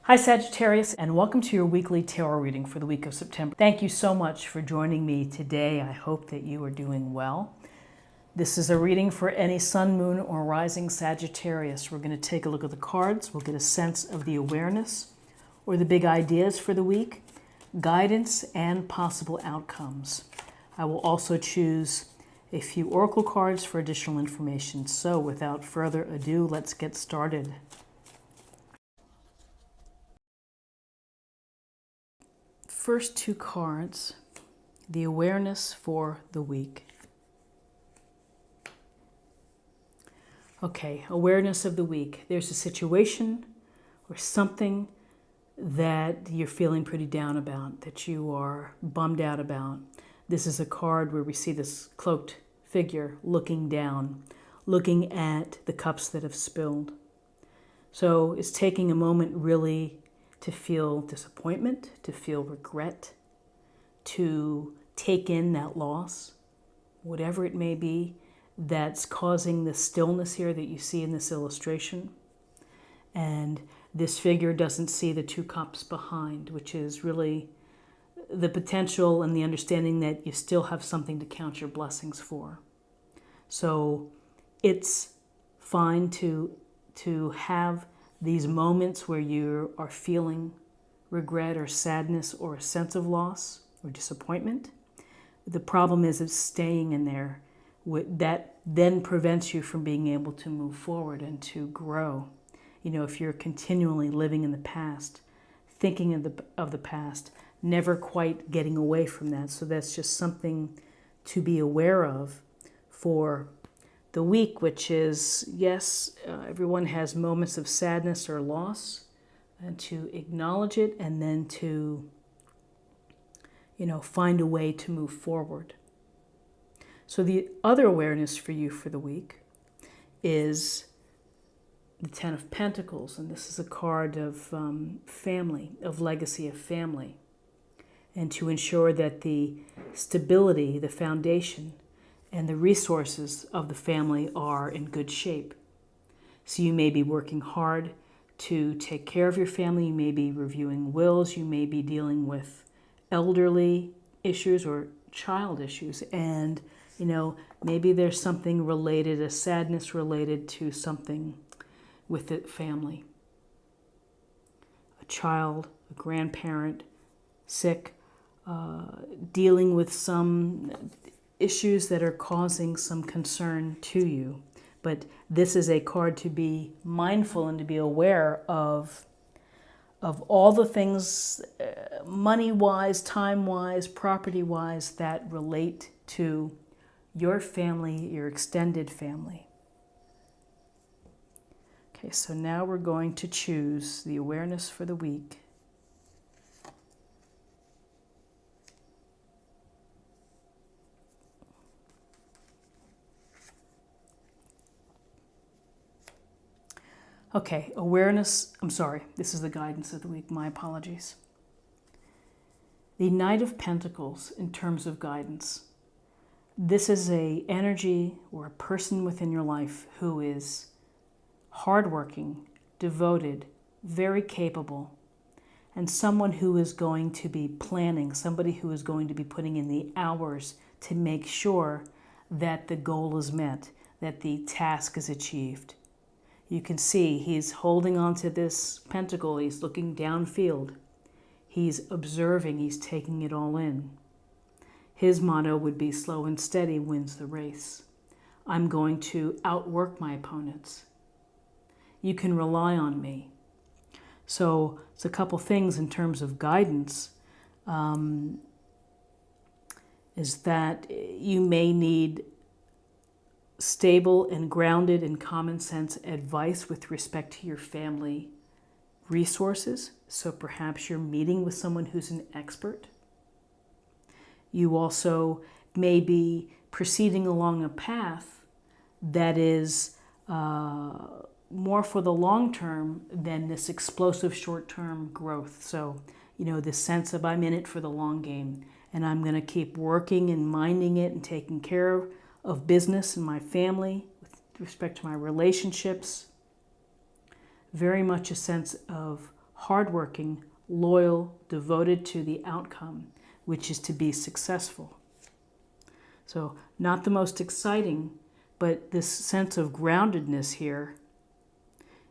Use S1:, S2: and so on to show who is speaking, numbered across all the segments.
S1: Hi Sagittarius, and welcome to your weekly tarot reading for the week of September. Thank you so much for joining me today. I hope that you are doing well. This is a reading for any sun, moon, or rising Sagittarius. We're going to take a look at the cards. We'll get a sense of the awareness or the big ideas for the week, guidance, and possible outcomes. I will also choose a few oracle cards for additional information. So without further ado, let's get started. First two cards, the awareness for the week. Okay, awareness of the week. There's a situation or something that you're feeling pretty down about, that you are bummed out about. This is a card where we see this cloaked figure looking down, looking at the cups that have spilled. So it's taking a moment really to feel disappointment, to feel regret, to take in that loss, whatever it may be that's causing the stillness here that you see in this illustration. And this figure doesn't see the two cups behind, which is really the potential and the understanding that you still have something to count your blessings for. So it's fine to have these moments where you are feeling regret or sadness or a sense of loss or disappointment. The problem is it's staying in there. That then prevents you from being able to move forward and to grow. You know, if you're continually living in the past, thinking of the past, never quite getting away from that. So that's just something to be aware of for the week, which is, yes, everyone has moments of sadness or loss, and to acknowledge it and then to, find a way to move forward. So the other awareness for you for the week is the Ten of Pentacles, and this is a card of family, of legacy of family, and to ensure that the stability, the foundation, and the resources of the family are in good shape. So you may be working hard to take care of your family. You may be reviewing wills. You may be dealing with elderly issues or child issues. And, maybe there's something related, a sadness related to something with the family. A child, a grandparent, sick, dealing with some issues that are causing some concern to you. But this is a card to be mindful and to be aware of all the things, money-wise, time-wise, property-wise, that relate to your family, your extended family. Okay, so now we're going to choose the awareness for the week. Okay, awareness, this is the guidance of the week, my apologies. The Knight of Pentacles in terms of guidance. This is an energy or a person within your life who is hardworking, devoted, very capable, and someone who is going to be planning, somebody who is going to be putting in the hours to make sure that the goal is met, that the task is achieved. You can see he's holding on to this pentacle. He's looking downfield. He's observing. He's taking it all in. His motto would be slow and steady wins the race. I'm going to outwork my opponents. You can rely on me. So it's a couple things in terms of guidance, is that you may need stable and grounded and common sense advice with respect to your family resources. So perhaps you're meeting with someone who's an expert. You also may be proceeding along a path that is more for the long term than this explosive short-term growth. So, this sense of I'm in it for the long game and I'm going to keep working and minding it and taking care of business and my family with respect to my relationships. Very much a sense of hardworking, loyal, devoted to the outcome, which is to be successful. So not the most exciting, but this sense of groundedness here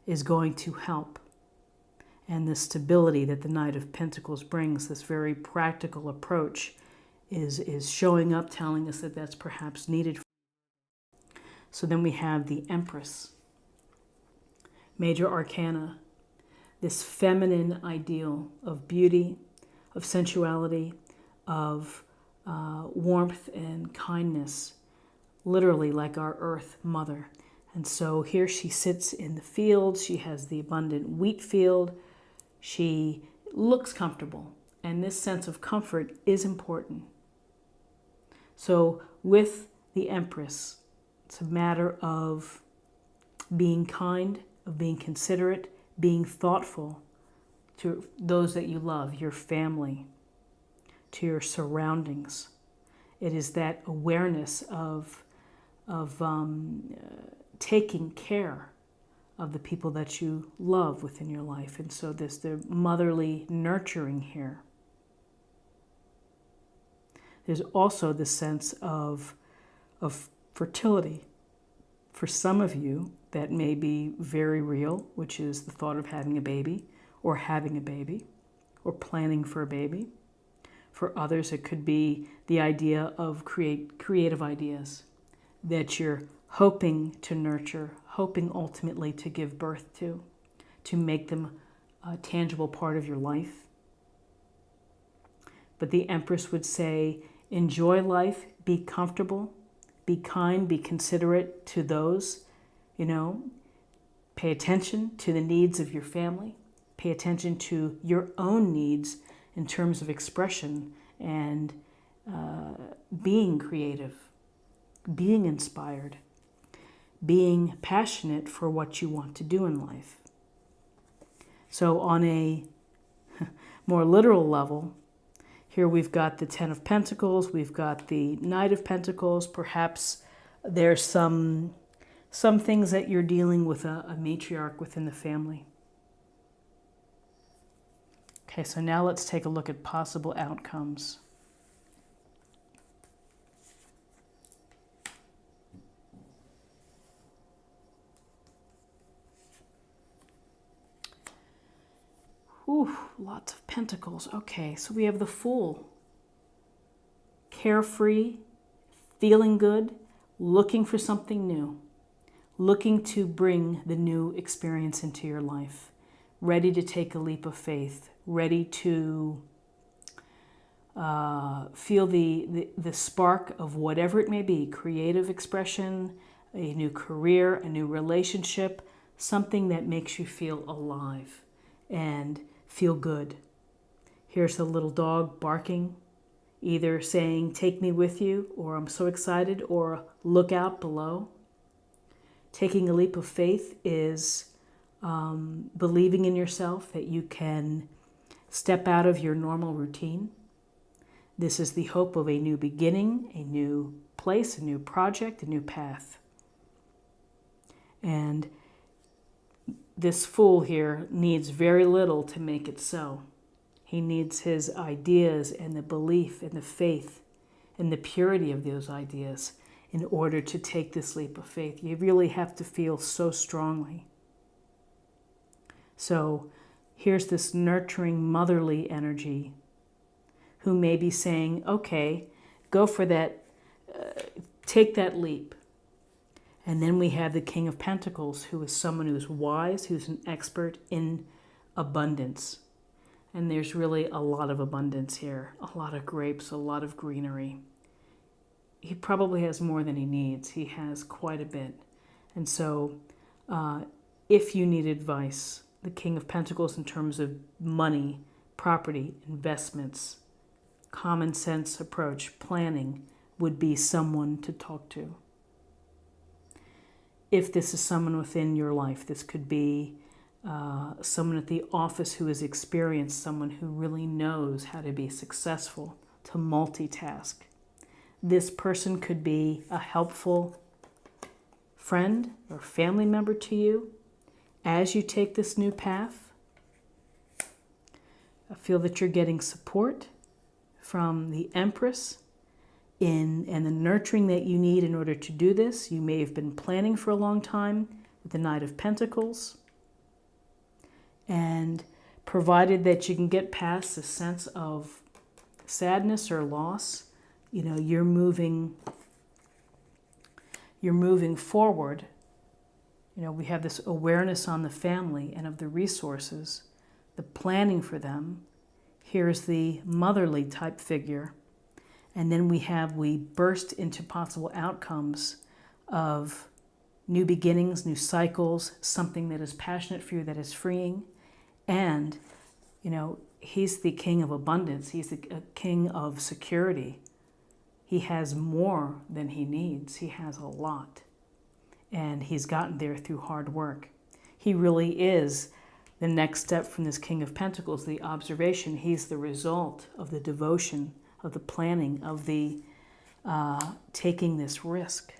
S1: is going to help. And the stability that the Knight of Pentacles brings, this very practical approach, is showing up, telling us that that's perhaps needed. So then we have the Empress, major arcana, this feminine ideal of beauty, of sensuality, of warmth and kindness, literally like our Earth Mother. And so here she sits in the field. She has the abundant wheat field. She looks comfortable, and this sense of comfort is important. So with the Empress, it's a matter of being kind, of being considerate, being thoughtful to those that you love, your family, to your surroundings. It is that awareness of taking care of the people that you love within your life. And so there's the motherly nurturing here. There's also the sense of fertility. For some of you, that may be very real, which is the thought of having a baby, or planning for a baby. For others, it could be the idea of creative ideas that you're hoping to nurture, hoping ultimately to give birth to make them a tangible part of your life. But the Empress would say, enjoy life, be comfortable, be kind, be considerate to those, pay attention to the needs of your family, pay attention to your own needs in terms of expression and being creative, being inspired, being passionate for what you want to do in life. So on a more literal level, here we've got the Ten of Pentacles, we've got the Knight of Pentacles. Perhaps there's some things that you're dealing with a matriarch within the family. Okay, so now let's take a look at possible outcomes. Ooh, lots of pentacles. Okay, so we have the Fool. Carefree, feeling good, looking for something new, looking to bring the new experience into your life, ready to take a leap of faith, ready to feel the spark of whatever it may be, creative expression, a new career, a new relationship, something that makes you feel alive and feel good. Here's the little dog barking, either saying, take me with you, or I'm so excited, or look out below. Taking a leap of faith is believing in yourself that you can step out of your normal routine. This is the hope of a new beginning, a new place, a new project, a new path. And this Fool here needs very little to make it so. He needs his ideas and the belief and the faith and the purity of those ideas in order to take this leap of faith. You really have to feel so strongly. So here's this nurturing motherly energy who may be saying, okay, go for that, take that leap. And then we have the King of Pentacles, who is someone who's wise, who's an expert in abundance. And there's really a lot of abundance here, a lot of grapes, a lot of greenery. He probably has more than he needs. He has quite a bit. And so if you need advice, the King of Pentacles in terms of money, property, investments, common sense approach, planning, would be someone to talk to. If this is someone within your life, this could be someone at the office who has experienced, someone who really knows how to be successful, to multitask. This person could be a helpful friend or family member to you as you take this new path. I feel that you're getting support from the Empress and the nurturing that you need in order to do this. You may have been planning for a long time with the Knight of Pentacles. And provided that you can get past the sense of sadness or loss, you know, you're moving forward. You know, we have this awareness on the family and of the resources, the planning for them. Here's the motherly type figure. And then we burst into possible outcomes of new beginnings, new cycles, something that is passionate for you, that is freeing. And, you know, he's the king of abundance. He's the king of security. He has more than he needs. He has a lot. And he's gotten there through hard work. He really is the next step from this King of Pentacles, the observation. He's the result of the devotion, of the planning, of the taking this risk.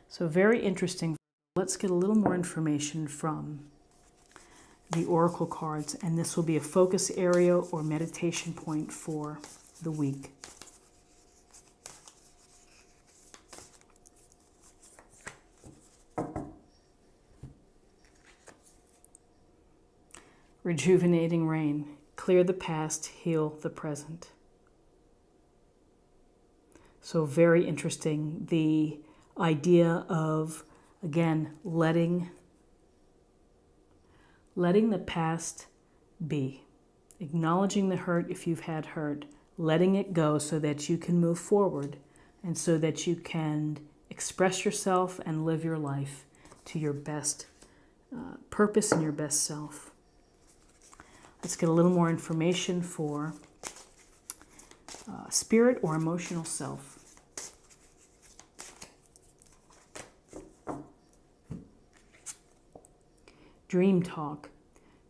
S1: So very interesting. Let's get a little more information from the Oracle cards, and this will be a focus area or meditation point for the week. Rejuvenating rain. Clear the past, heal the present. So very interesting. The idea of, again, letting the past be. Acknowledging the hurt if you've had hurt. Letting it go so that you can move forward and so that you can express yourself and live your life to your best purpose and your best self. Let's get a little more information for spirit or emotional self. Dream talk.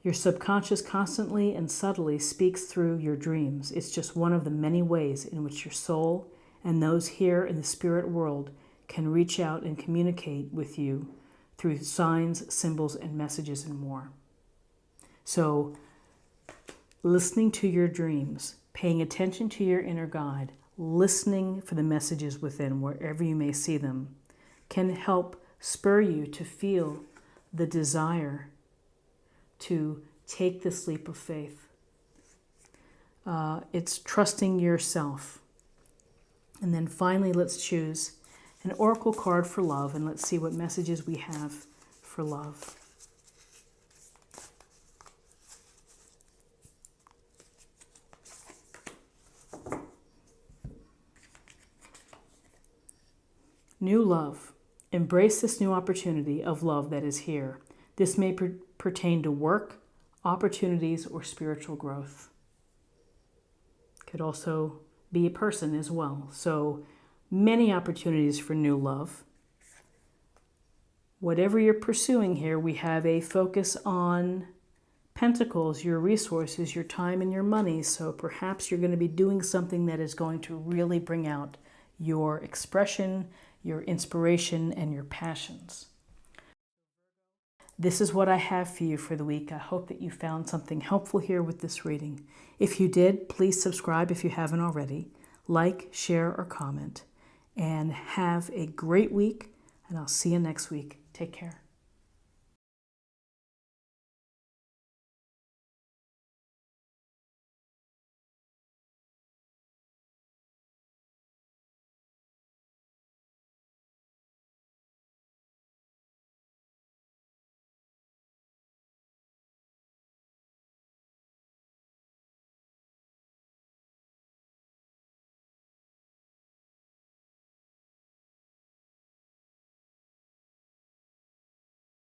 S1: Your subconscious constantly and subtly speaks through your dreams. It's just one of the many ways in which your soul and those here in the spirit world can reach out and communicate with you through signs, symbols, and messages and more. So, listening to your dreams, paying attention to your inner guide, listening for the messages within wherever you may see them, can help spur you to feel the desire to take this leap of faith. It's trusting yourself. And then finally, let's choose an oracle card for love, and let's see what messages we have for love. New love. Embrace this new opportunity of love that is here. This may pertain to work, opportunities, or spiritual growth. Could also be a person as well. So many opportunities for new love. Whatever you're pursuing here, we have a focus on Pentacles, your resources, your time, and your money. So perhaps you're going to be doing something that is going to really bring out your expression, your inspiration, and your passions. This is what I have for you for the week. I hope that you found something helpful here with this reading. If you did, please subscribe if you haven't already. Like, share, or comment. And have a great week, and I'll see you next week. Take care.